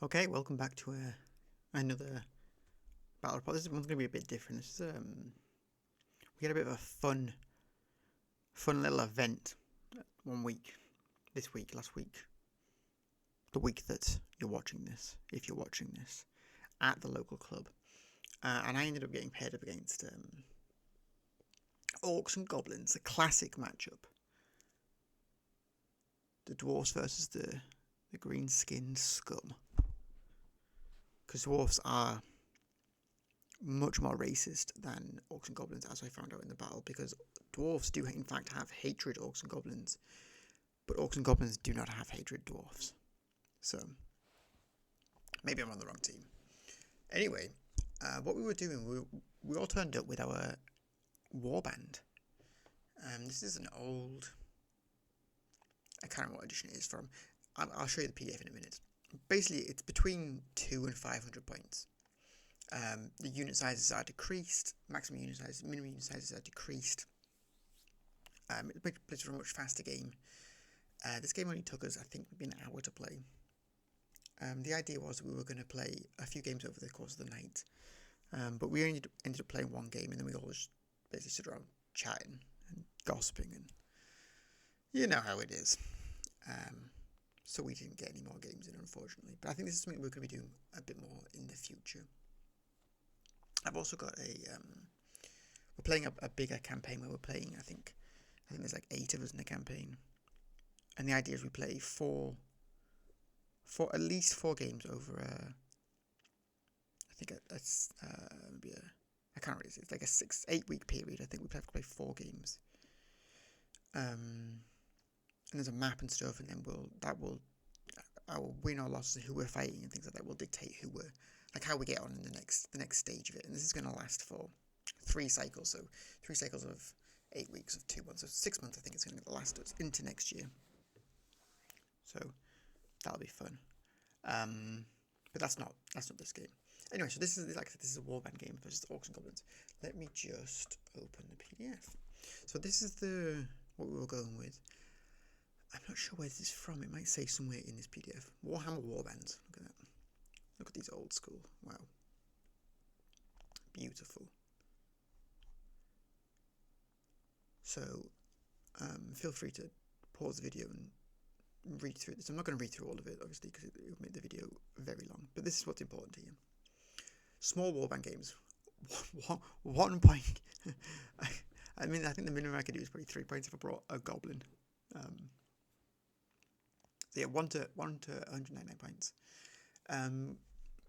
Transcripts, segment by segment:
Okay, welcome back to another battle pod. This one's going to be a bit different. We had a bit of a fun little event one week, this week, last week, the week that you're watching this, if you're watching this, at the local club. And I ended up getting paired up against Orcs and Goblins, a classic matchup. The Dwarfs versus the green-skinned scum. Because Dwarfs are much more racist than Orcs and Goblins, as I found out in the battle, because Dwarfs do in fact have hatred Orcs and Goblins, but Orcs and Goblins do not have hatred Dwarfs. So, maybe I'm on the wrong team. Anyway, what we were doing, we all turned up with our Warband. This is an old... I can't remember what edition it is from. I'll show you the PDF in a minute. Basically, it's between 200 and 500 points. The unit sizes are decreased, maximum unit sizes, minimum unit sizes are decreased. It plays for a much faster game. This game only took us, I think, maybe an hour to play. The idea was we were going to play a few games over the course of the night, but we only ended up playing one game, and then we all just basically stood around chatting and gossiping, and you know how it is. So we didn't get any more games in, unfortunately. But I think this is something we're going to be doing a bit more in the future. I've also got we're playing a bigger campaign where we're playing, I think there's like 8 of us in the campaign. And the idea is we play at least 4 games over I think that's maybe I can't really say, it's like a 8 week period. I think we have to play 4 games. And there's a map and stuff, and then our win or losses, who we're fighting and things like that will dictate how we get on in the next stage of it. And this is going to last for 3 cycles, so 3 cycles of 8 weeks of 2 months, so 6 months. I think it's going to last us into next year. So that'll be fun. But that's not this game. Anyway, so this is a Warband game versus Orcs and Goblins. Let me just open the PDF. So this is what we were going with. I'm not sure where this is from. It might say somewhere in this PDF. Warhammer Warbands. Look at that. Look at these old school. Wow. Beautiful. So, feel free to pause the video and read through this. I'm not going to read through all of it, obviously, because it would make the video very long. But this is what's important here. Small Warband games. 1 point. I think the minimum I could do is probably 3 points if I brought a goblin. So yeah, 1 to 199 points.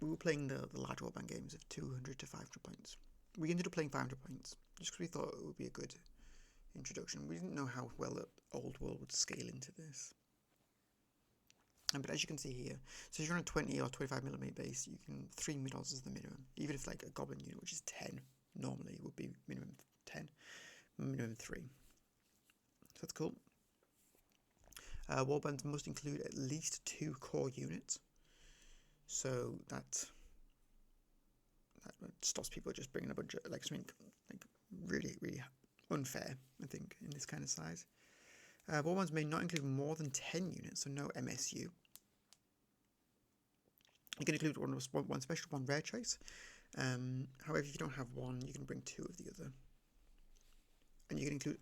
We were playing the large Warband games of 200 to 500 points. We ended up playing 500 points, just because we thought it would be a good introduction. We didn't know how well the Old World would scale into this. But as you can see here, so if you're on a 20 or 25mm base, you can 3 middles is the minimum. Even if like a Goblin unit, which is 10, normally would be minimum 10, minimum 3. So that's cool. Warbands must include at least 2 core units, so that stops people just bringing a bunch of something really unfair, I think, in this kind of size. Warbands may not include more than 10 units, so no MSU. You can include one special, one rare choice. However, if you don't have one, you can bring 2 of the other. And you can include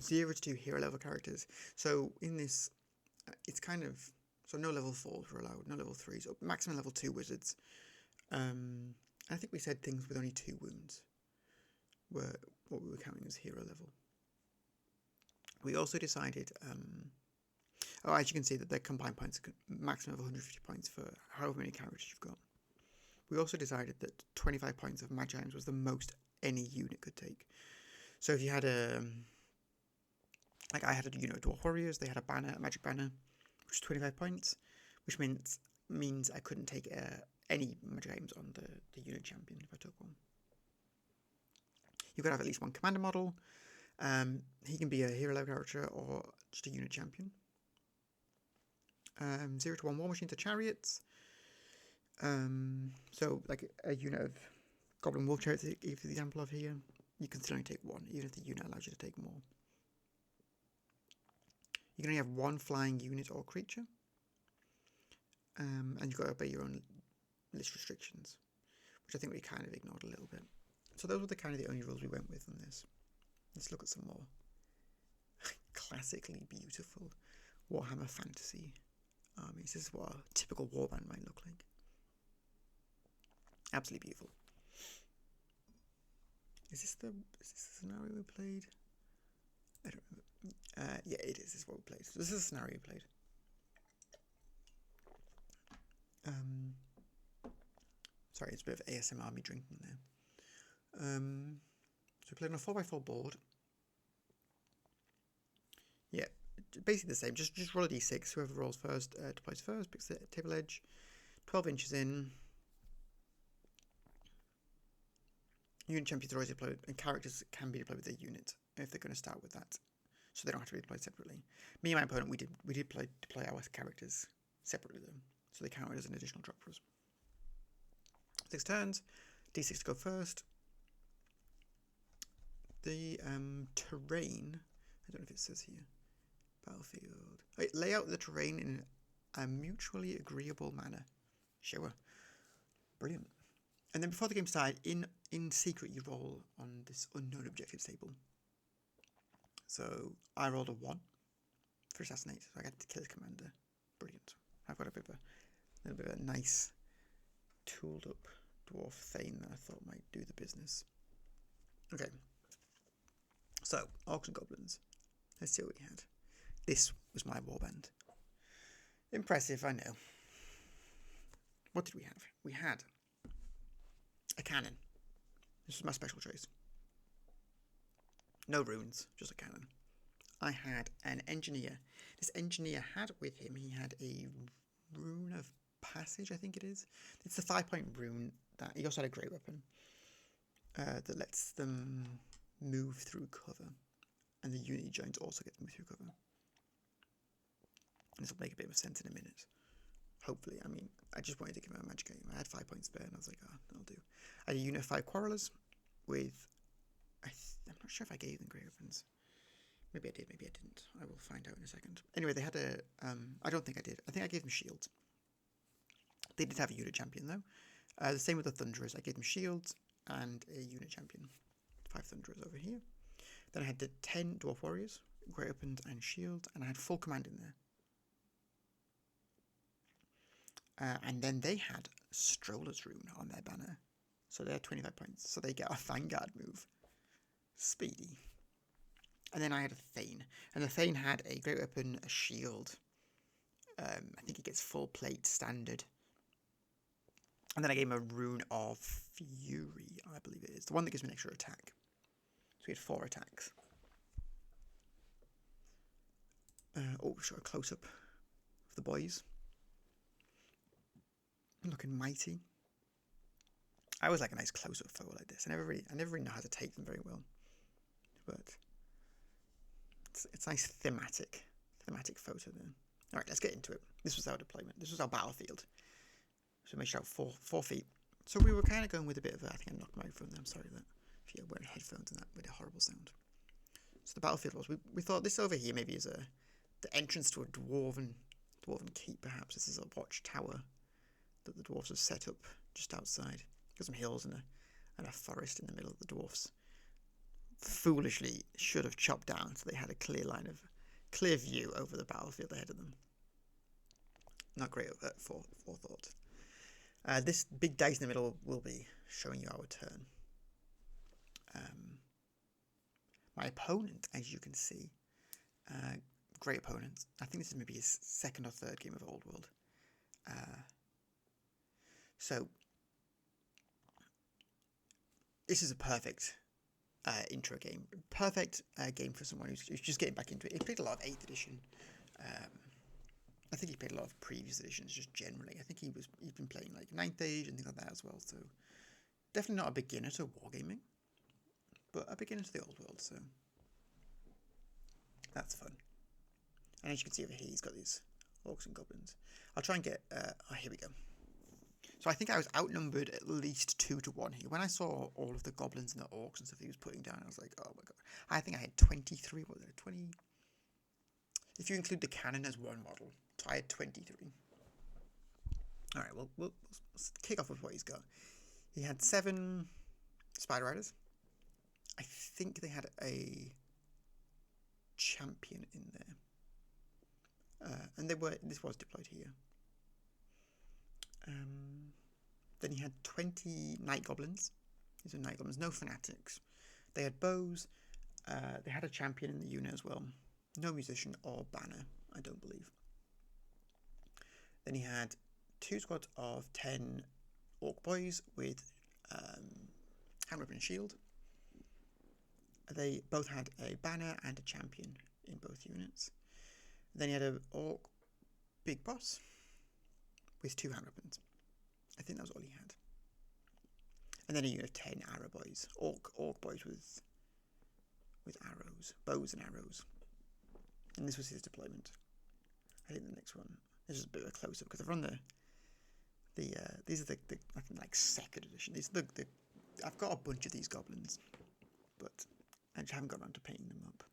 0 to 2 hero level characters. So in this, it's kind of, so no level 4s were allowed, no level 3s, maximum level 2 wizards. I think we said things with only 2 wounds were what we were counting as hero level. We also decided, as you can see, that their combined points are maximum of 150 points for however many characters you've got. We also decided that 25 points of magic items was the most any unit could take. So if you had I had a unit of Dwarf Warriors, they had a magic banner, which was 25 points, which means I couldn't take any magic items on the unit champion if I took one. You've got to have at least 1 commander model. He can be a hero level character or just a unit champion. 0 to 1 war machines or chariots. So like a unit of Goblin Wolf chariots, give the example of here, you can still only take 1, even if the unit allows you to take more. You can only have 1 flying unit or creature. And you've got to obey your own list restrictions, which I think we kind of ignored a little bit. So those were the only rules we went with on this. Let's look at some more classically beautiful Warhammer Fantasy armies. This is what a typical warband might look like. Absolutely beautiful. Is this the scenario we played? I don't remember. Yeah, it is. This is what we played. So this is the scenario we played. Sorry, it's a bit of ASMR me drinking there. So we played on a 4x4 board. Yeah, basically the same. Just roll a d6. Whoever rolls first deploys first, picks the table edge. 12 inches in. Unit champions are always deployed, and characters can be deployed with their unit if they're going to start with that, so they don't have to be deployed separately. Me and my opponent, we did deploy our characters separately though, so they counted as an additional drop for us. 6 turns, d6 to go first. The terrain, I don't know if it says here, battlefield. Right, lay out the terrain in a mutually agreeable manner. Sure, brilliant. And then before the game started, in secret, you roll on this unknown objectives table. So I rolled a 1 for assassinate, so I got to kill his commander. Brilliant. I've got a little bit of a nice tooled up dwarf thane that I thought might do the business. Okay. So, Orcs and Goblins. Let's see what we had. This was my warband. Impressive, I know. What did we have? We had a cannon. This was my special choice. No runes, just a cannon. I had an engineer. This engineer had with him, he had a rune of passage, I think it is. It's the 5-point rune that he also had a great weapon that lets them move through cover. And the unit he joins also gets to move through cover. And this will make a bit of sense in a minute. Hopefully, I mean, I just wanted to give him a magic game. I had 5 points spare, and I was like, oh, that'll do. I had a unit of 5 quarrelers with, I'm not sure if I gave them great weapons. Maybe I did, maybe I didn't. I will find out in a second. Anyway, they had a, I don't think I did. I think I gave them shields. They did have a unit champion, though. The same with the Thunderers. I gave them shields and a unit champion. 5 Thunderers over here. Then I had the 10 Dwarf Warriors, great weapons and shields, and I had full command in there. And then they had Stroller's Rune on their banner. So they're 25 points. So they get a Vanguard move. Speedy. And then I had a Thane. And the Thane had a great weapon, a shield. I think he gets full plate standard. And then I gave him a Rune of Fury, I believe it is. The one that gives me an extra attack. So we had 4 attacks. Oh, show a close-up of the boys. Looking mighty. I always like a nice close-up photo like this. I never really know how to take them very well, but it's nice thematic photo there. All right, let's get into it. This was our deployment. This was our battlefield. So make sure out 4 feet. So we were kind of going with a bit of I think I knocked my microphone there. I'm sorry that if you're wearing headphones and that made a horrible sound. So the battlefield was we thought this over here maybe is the entrance to a dwarven keep perhaps. This is a watchtower that the dwarves have set up just outside. Got some hills and a forest in the middle of the dwarves. Foolishly should have chopped down so they had a clear view over the battlefield ahead of them. Not great forethought. This big dice in the middle will be showing you our turn. My opponent, as you can see, great opponent. I think this is maybe his 2nd or 3rd game of Old World. So this is a perfect intro game. Perfect game for someone who's just getting back into it. He played a lot of 8th edition. I think he played a lot of previous editions just generally. I think he's been playing like 9th Age and things like that as well. So definitely not a beginner to wargaming, but a beginner to the Old World. So that's fun. And as you can see over here, he's got these Orcs and Goblins. I'll try and get... here we go. So I think I was outnumbered at least 2 to 1 here. When I saw all of the Goblins and the Orcs and stuff he was putting down, I was like, oh my god. I think I had 23, what was it, 20? If you include the cannon as one model, so I had 23. All right, well, we'll kick off with what he's got. He had 7 Spider Riders. I think they had a champion in there. And this was deployed here. Then he had 20 Night Goblins. These are Night Goblins, no fanatics. They had bows. They had a champion in the unit as well. No musician or banner, I don't believe. Then he had 2 squads of 10 Orc boys with hand weapon and shield. They both had a banner and a champion in both units. Then he had an Orc big boss with 2 hand weapons. I think that was all he had. And then a unit of 10 arrow boys. Orc boys with arrows, bows and arrows. And this was his deployment. I think the next one. This is a bit of a close up because I've run these are the I think like 2nd edition. These are I've got a bunch of these goblins, but I just haven't got around to painting them up.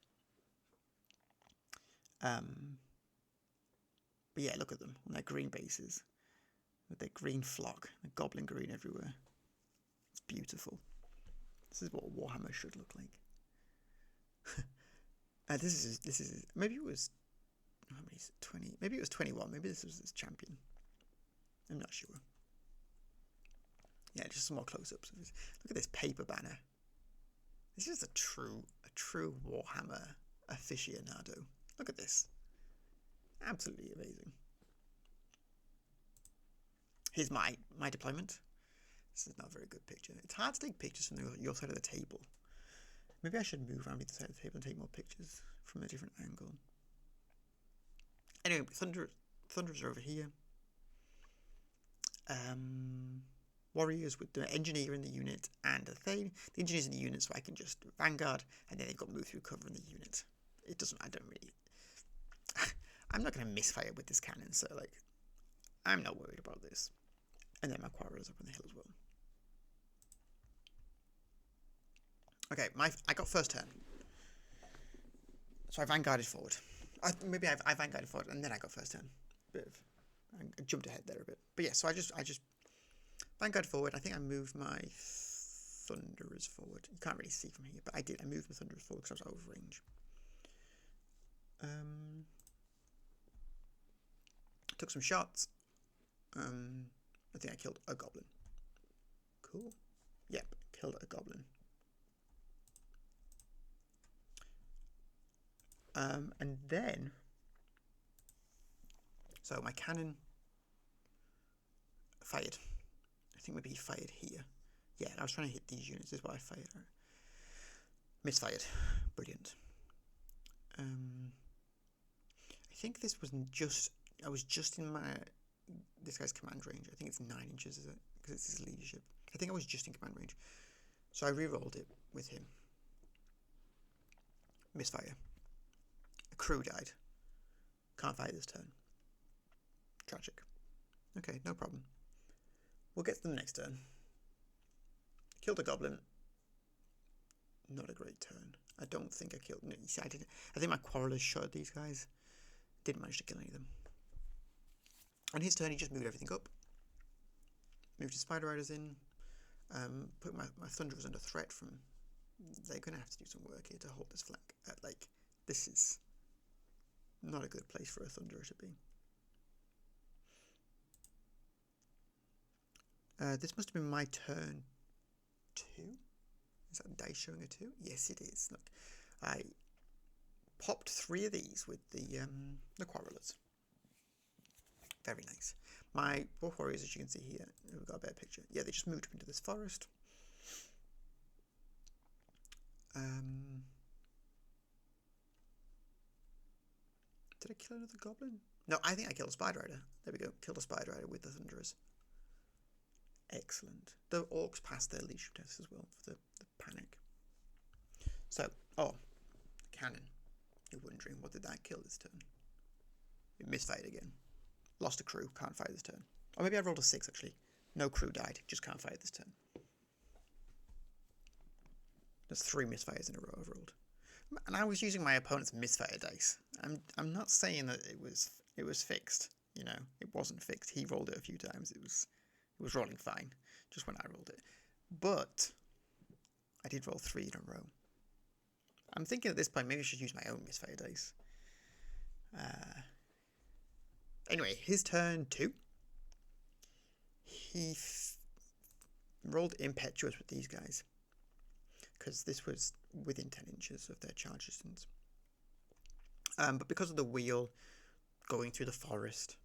But yeah, look at them on their green bases with their green flock, the goblin green everywhere. It's beautiful. This is what Warhammer should look like. This is maybe it was how many is it? 20? Maybe it was 21. Maybe this was his champion. I'm not sure. Yeah, just some more close-ups of this. Look at this paper banner. This is a true Warhammer aficionado. Look at this. Absolutely amazing. Here's my deployment. This is not a very good picture. It's hard to take pictures from your side of the table. Maybe I should move around the side of the table and take more pictures from a different angle. Anyway, Thunderers are over here. Warriors with the engineer in the unit and the thing. The engineer's in the unit, so I can just vanguard, and then they've got to move through cover in the unit. It doesn't. I don't really. I'm not going to misfire with this cannon, so like, I'm not worried about this. And then my quarrel is up on the hill as well. Okay, I got first turn, so I vanguarded forward. I vanguarded forward, and then I got first turn. I jumped ahead there a bit, but yeah. So I just vanguard forward. I think I moved my Thunderers forward. You can't really see from here, but I did. I moved my Thunderers forward because I was out of range. Took some shots. I think I killed a goblin. Cool. Yep, killed a goblin. And then, so my cannon fired. I think maybe he fired here. Yeah, I was trying to hit these units. This is why I fired. Misfired. Brilliant. I think this was just. I was just in this guy's command range. I think it's 9 inches, is it? Because it's his leadership. I think I was just in command range. So I re-rolled it with him. Misfire. A crew died. Can't fire this turn. Tragic. Okay, no problem. We'll get to the next turn. Killed a goblin. Not a great turn. I don't think I killed. No, you see, I didn't. I think my quarrelers shot these guys. Didn't manage to kill any of them. On his turn, he just moved everything up. Moved his Spider Riders in. Put my Thunderers under threat from. They're going to have to do some work here to hold this flank. Like, this is not a good place for a Thunderer to be. This must have been my turn 2. Is that dice showing a 2? Yes, it is. Look, I popped 3 of these with the quarrelers. Very nice. My Wolf Warriors, as you can see here, we've got a better picture. Yeah, they just moved up into this forest. Did I kill another goblin? No, I think I killed a Spider Rider. There we go. Killed a Spider Rider with the Thunderers. Excellent. The Orcs passed their leadership test as well for the panic. So, cannon. You're wondering, what did that kill this turn? It misfired again. Lost a crew, can't fire this turn. Or maybe I rolled a 6 actually. No crew died, just can't fire this turn. There's 3 misfires in a row I've rolled. And I was using my opponent's misfire dice. I'm not saying that it was fixed. You know, it wasn't fixed. He rolled it a few times. It was rolling fine, just when I rolled it. But I did roll 3 in a row. I'm thinking at this point maybe I should use my own misfire dice. Anyway, his turn 2. He rolled impetuous with these guys, because this was within 10 inches of their charge distance. But because of the wheel going through the forest,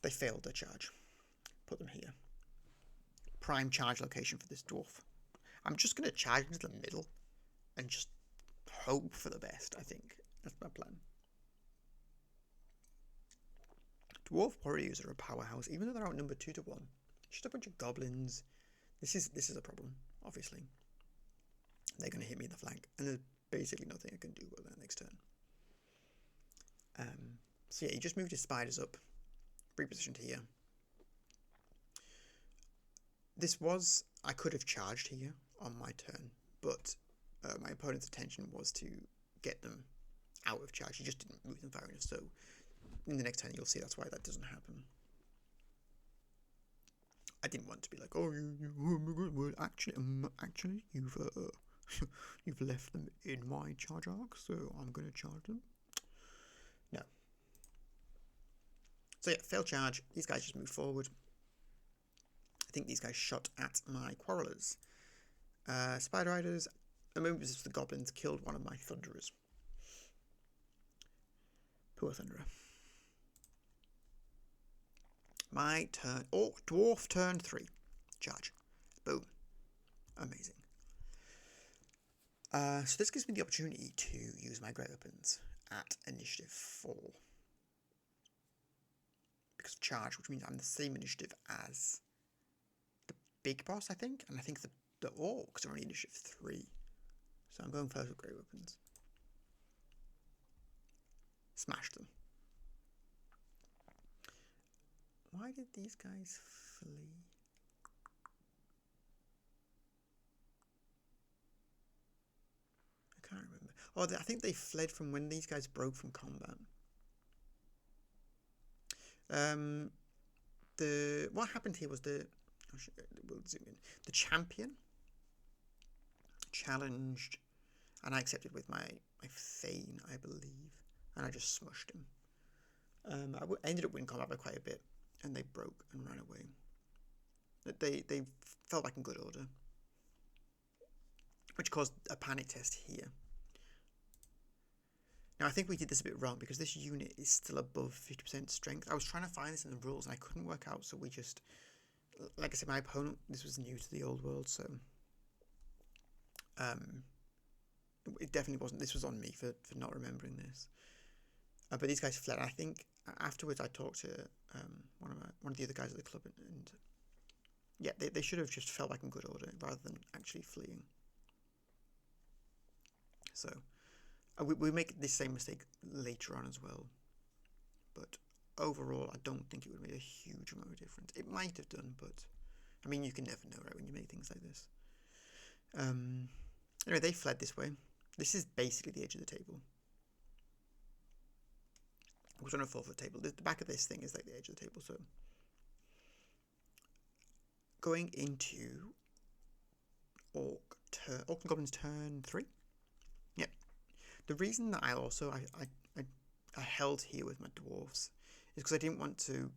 they failed their charge. Put them here. Prime charge location for this dwarf. I'm just going to charge into the middle and just hope for the best, I think. That's my plan. Dwarf warriors are a powerhouse, even though they're outnumbered 2 to 1. Just a bunch of goblins. This is a problem, obviously. They're going to hit me in the flank, and there's basically nothing I can do about that next turn. So yeah, he just moved his spiders up, repositioned here. I could have charged here on my turn, but my opponent's intention was to get them out of charge. He just didn't move them far enough, so in the next turn you'll see that's why that doesn't happen. I didn't want to be like, oh my god, well, actually, you've left them in my charge arc, so I'm going to charge them. No. So yeah, failed charge. These guys just moved forward. I think these guys shot at my quarrelers. Spider Riders, I remember this was the goblins, killed one of my thunderers. Poor thunderer. My turn. Oh, dwarf turn 3. Charge. Boom. Amazing. So this gives me the opportunity to use my great weapons at initiative 4. Because of charge, which means I'm the same initiative as the big boss, I think. And I think the orcs are only initiative 3. So I'm going first with great weapons. Smash them. Why did these guys flee? I can't remember. Oh, I think they fled from when these guys broke from combat. What happened here was we'll zoom in. The champion challenged, and I accepted with my Thane, I believe, and I just smushed him. I ended up winning combat by quite a bit, and they broke and ran away. They felt back in good order, which caused a panic test here. Now, I think we did this a bit wrong because this unit is still above 50% strength. I was trying to find this in the rules and I couldn't work out, so we just, like I said, my opponent, this was new to the old world, so it definitely wasn't. This was on me for not remembering this. But these guys fled. I think afterwards I talked to one of the other guys at the club, and yeah, they should have just fell back in good order rather than actually fleeing. So we make this same mistake later on as well, but overall I don't think it would have made a huge amount of difference. It might have done, but I mean, you can never know, right, when you make things like this. Anyway, they fled this way. This is basically the edge of the table. I was on a 4-foot table. The back of this thing is like the edge of the table. So going into Orcs and Goblins turn 3. Yeah. The reason that I held here with my dwarves is because I didn't want to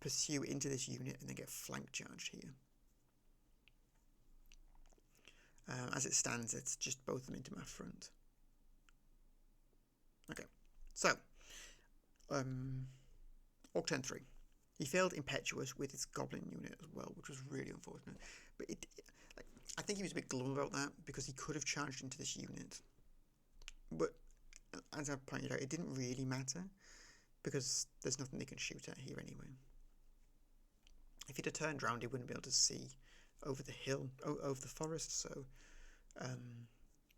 pursue into this unit and then get flank charged here. As it stands, it's just both of them into my front. Okay, so Orc turn 3. He failed impetuous with his goblin unit as well, which was really unfortunate. But I think he was a bit glum about that because he could have charged into this unit. But as I pointed out, it didn't really matter because there's nothing they can shoot at here anyway. If he'd have turned around, he wouldn't be able to see over the hill, over the forest, so there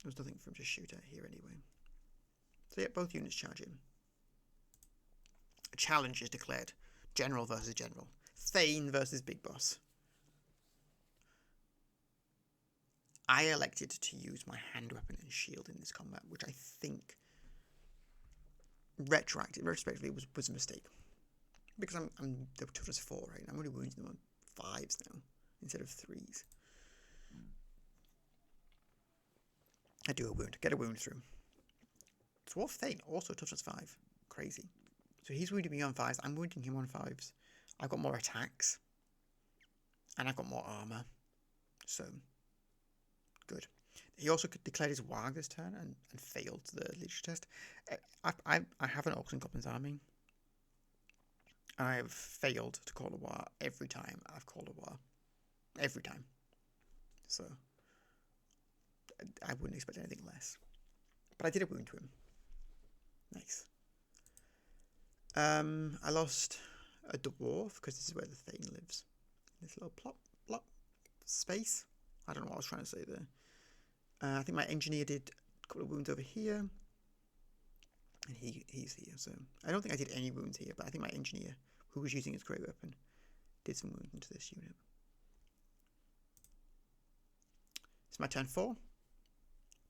was nothing for him to shoot at here anyway. So yeah, both units charge him. A challenge is declared. General versus general. Thane versus Big Boss. I elected to use my hand weapon and shield in this combat, which I think retrospectively was a mistake. Because I'm the toughness 4, right? I'm only wounding them on 5s now instead of 3s. I do a wound. Get a wound through. Dwarf Thane, also toughness 5. Crazy. So he's wounding me on 5s. I'm wounding him on 5s. I've got more attacks. And I've got more armour. So, good. He also declared his Warg this turn and failed the leadership test. I have an Orcs and Goblins army. I've failed to call a war every time I've called a war. Every time. So, I wouldn't expect anything less. But I did a wound to him. Nice. I lost a dwarf because this is where the Thane lives. This little plop space. I don't know what I was trying to say there. I think my engineer did a couple of wounds over here. And he's here. So I don't think I did any wounds here, but I think my engineer, who was using his great weapon, did some wounds into this unit. It's my turn 4.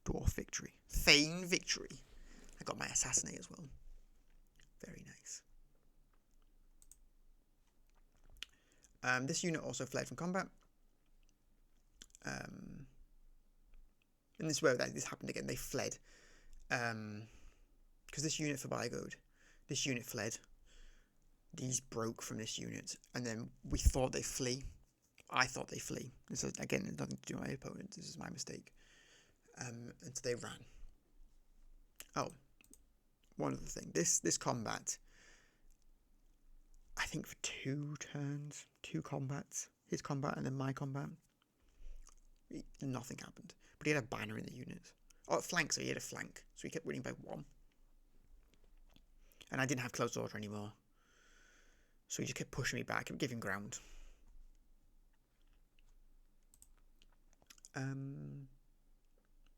Dwarf victory. Thane victory. I got my assassinate as well. Very nice. This unit also fled from combat. And this is where this happened again. They fled. Because this unit forbigod. This unit fled. These broke from this unit. And then we thought they flee. I thought they flee. This is, again, nothing to do with my opponent. This is my mistake. And so they ran. Oh. One other thing. This combat, I think for 2 turns, 2 combats, his combat and then my combat, nothing happened. But he had a banner in the unit. Oh, flank, so he had a flank. So he kept winning by 1. And I didn't have close order anymore. So he just kept pushing me back, kept giving ground.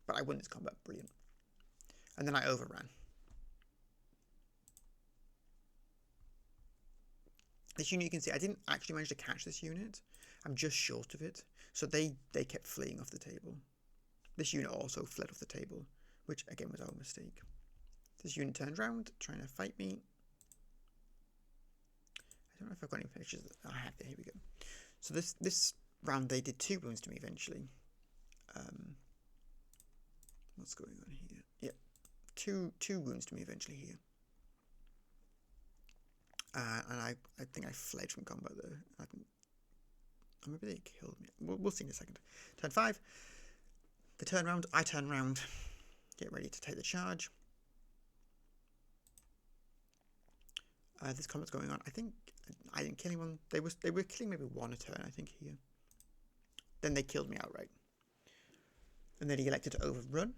But I won this combat, brilliant. And then I overran. This unit, you can see, I didn't actually manage to catch this unit. I'm just short of it. So they kept fleeing off the table. This unit also fled off the table, which again was our mistake. This unit turned around, trying to fight me. I don't know if I've got any pictures. I have there, here we go. So this round they did 2 wounds to me eventually. What's going on here? Yeah, two wounds to me eventually here. And I think I fled from combat there. Maybe they killed me. We'll see in a second. Turn 5. The turn round. I turn round. Get ready to take the charge. This combat's going on. I think I didn't kill anyone. They were killing maybe 1 a turn, I think, here. Then they killed me outright. And then he elected to overrun.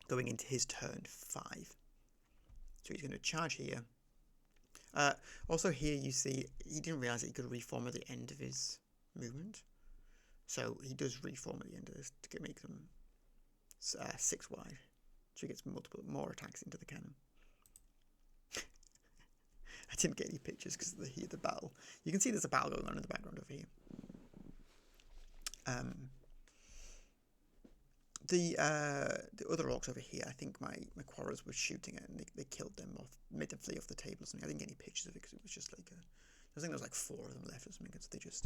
Going into his turn 5. So he's going to charge here. Also here you see he didn't realise that he could reform at the end of his movement. So he does reform at the end of this to make them 6 wide. So he gets more attacks into the cannon. I didn't get any pictures because of the battle. You can see there's a battle going on in the background over here. The other orcs over here, I think my quarrels were shooting it and they killed them off, made them flee off the table or something. I didn't get any pictures of it because it was just like I think there was like 4 of them left or something. So they just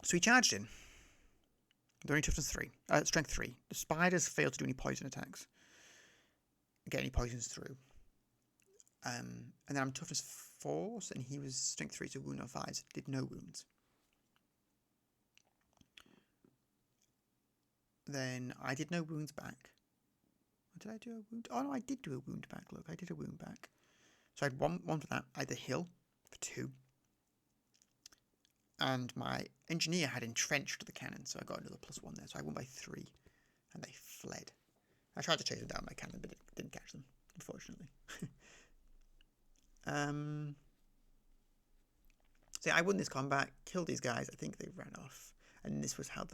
so he charged in. They're only toughness 3, strength 3. The spiders failed to do any poison attacks, get any poisons through. And then I'm toughness 4, and he was strength 3, so wound on 5s, did no wounds. Then I did no wounds back. Did I do a wound? Oh no, I did do a wound back. Look, I did a wound back. So I had one for that. I had a hill for 2. And my engineer had entrenched the cannon, so I got another +1 there. So I won by 3, and they fled. I tried to chase them down my cannon, but it didn't catch them, unfortunately. So yeah, I won this combat, killed these guys. I think they ran off, and this was how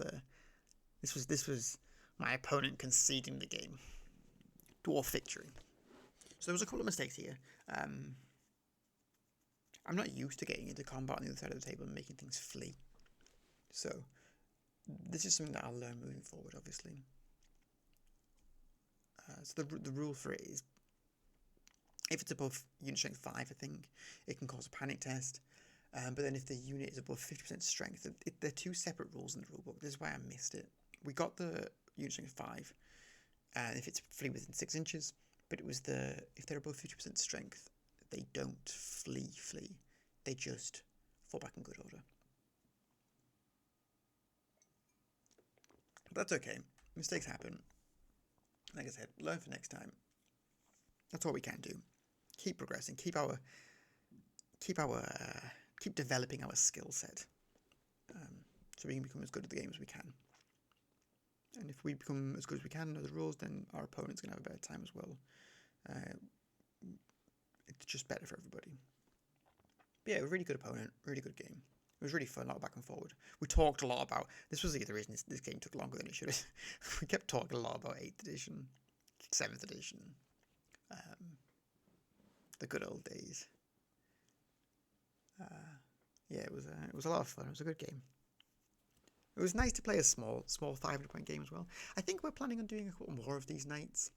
this was my opponent conceding the game. Dwarf victory. So there was a couple of mistakes here. I'm not used to getting into combat on the other side of the table and making things flee. So this is something that I'll learn moving forward, obviously. So the rule for it is, if it's above unit strength 5, I think, it can cause a panic test. But then if the unit is above 50% strength, they're two separate rules in the rulebook. This is why I missed it. We got the unit strength 5, if it's flee within 6 inches, but it was if they're above 50% strength, they don't flee. They just fall back in good order. But that's okay. Mistakes happen. Like I said, learn for next time. That's what we can do. Keep progressing. Keep developing our skill set, so we can become as good at the game as we can. And if we become as good as we can know the rules, then our opponent's going to have a better time as well. It's just better for everybody. But yeah, a really good opponent, really good game. It was really fun, a lot of back and forward. We talked a lot about, this was the other reason this game took longer than it should have. We kept talking a lot about 8th edition, 7th edition, the good old days. Yeah, it was a lot of fun. It was a good game. It was nice to play a small 500-point game as well. I think we're planning on doing a couple more of these nights,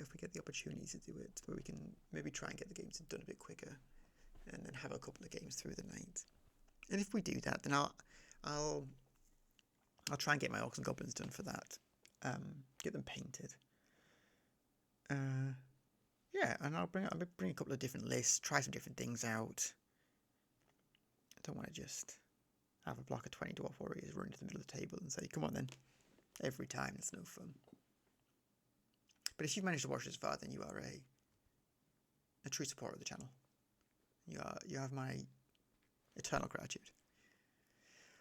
if we get the opportunity to do it, where we can maybe try and get the games done a bit quicker, and then have a couple of games through the night. And if we do that, then I'll try and get my Orcs and Goblins done for that. Get them painted. Yeah, and I'll bring a couple of different lists, try some different things out. I don't want to just have a block of 20 Dwarf Warriors run to the middle of the table and say, come on then. Every time, it's no fun. But if you've managed to watch this far, then you are a true supporter of the channel. You have my eternal gratitude.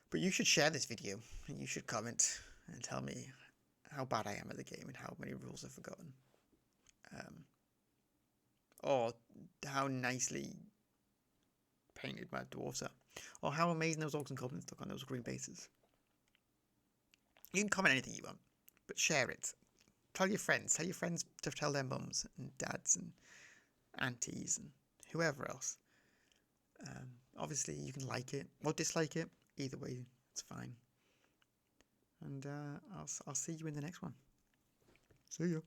But you should share this video, and you should comment and tell me how bad I am at the game and how many rules I've forgotten. Or how nicely painted my dwarves are. Or how amazing those Orcs and Goblins look on those green bases. You can comment anything you want, but share it. Tell your friends. Tell your friends to tell their mums and dads and aunties and whoever else. Obviously, you can like it or dislike it. Either way, it's fine. And I'll see you in the next one. See ya.